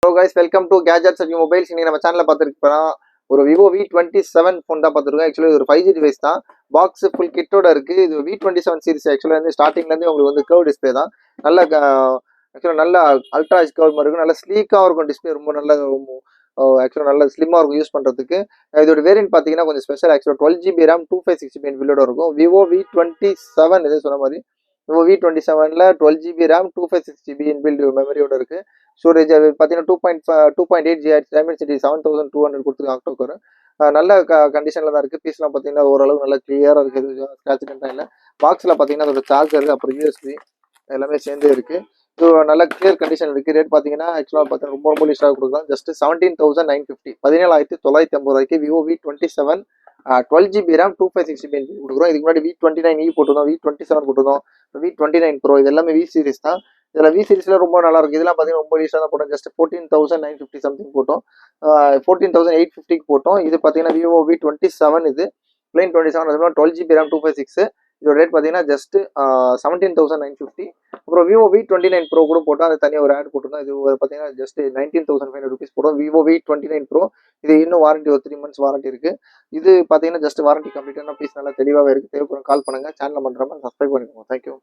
Hello guys, welcome to gadgets and mobiles. இன்னைக்கு நம்ம சேனலில் பார்த்துருக்கோம் ஒரு விவோ V27 ஃபோன் தான் பார்த்துருக்கோம். ஆக்சுவலி ஒரு 5G டிவைஸ் தான். பாக்ஸ் ஃபுல் கிட்டோட இருக்குது. இது V27 சீரிஸ். ஆக்சுவலாக வந்து ஸ்டார்டிங்லேருந்து உங்களுக்கு வந்து கர்வ் டிஸ்பிளே தான். நல்ல ஆக்சுவலாக நல்ல அல்ட்ரா கர்வ் மாதிரி இருக்கும். நல்ல ஸ்லீக்காக இருக்கும் டிஸ்பிளே. ரொம்ப நல்ல ஆக்சுவலாக நல்ல ஸ்லிம்மாக இருக்கும் யூஸ் பண்ணுறதுக்கு. இதோட வேரியன்ட் பார்த்தீங்கன்னா கொஞ்சம் ஸ்பெஷல். ஆக்சுவலாக 12GB RAM 256GB பில்லோட இருக்கும். விவோ V27 இது சொன்ன மாதிரி விவோ V27ல 12GB RAM 256GB இன்பில்ட் மெமரியோட இருக்குது. ஸ்டோரேஜ் அது பார்த்தீங்கன்னா 2.8 GHz டைமென்சிட்டி 7200 கொடுத்துருக்காங்க அக்டோபர். நல்ல கண்டிஷனில் தான் இருக்குது. பீஸ்லாம் பார்த்தீங்கன்னா ஓரளவு நல்லா கிளியராக இருக்குது. ஸ்க்ராட்ச் கண்டாக இல்லை. பாக்ஸில் பார்த்தீங்கன்னா அதோட சார்ஜர் அப்புறம் USB எல்லாமே சேர்ந்தே இருக்குது. ஸோ நல்ல கிளியர் கண்டிஷன் இருக்குது. ரேட் பார்த்தீங்கன்னா ஆக்சுவலாக பார்த்தீங்கன்னா ரொம்ப ரொம்ப லீஸ்டாக கொடுக்கலாம். Just 17,950 17,950 Vivo V27 12GB RAM 256GB கொடுக்குறோம். இதுக்கு முன்னாடி V29E போட்டிருந்தோம், V27 போட்டிருந்தோம், V29 Pro இது எல்லாமே V சீரிஸ் தான். இதில் V சீரிஸ்ல ரொம்ப நல்லா இருக்கும். இதெல்லாம் பார்த்தீங்கன்னா ரொம்ப லீஸ்டாக தான் போட்டோம். ஜஸ்ட் 14,950 சம்திங் போட்டோம். 14,850க்கு போட்டோம். இது பார்த்தீங்கன்னா விவோ V27 இது பிளைன் 27 அதுமாதிரி 12GB RAM 256. இதோட ரேட் பார்த்தீங்கன்னா ஜஸ்ட் 17,950. அப்புறம் விவோ V29 Pro கூட போட்டோம். அது தனியாக ஒரு ஆட் போட்டிருந்தோம். இது பார்த்தீங்கன்னா ஜஸ்ட் 19,500 rupees போட்டோம். விவோ V29 Pro இது இன்னும் வாரண்டி ஒரு 3 months வாரண்டி இருக்குது. இது பார்த்தீங்கன்னா ஜஸ்ட் வாரண்டி கம்ப்ளீட்டான பீஸ் நல்லா தெளிவாகவே இருக்குது. தேவைப்படும் கால் பண்ணுங்கள். சேனல் பண்ணுறோம், சப்ஸ்கிரைப் பண்ணிக்கோங்க. தேங்க்யூ.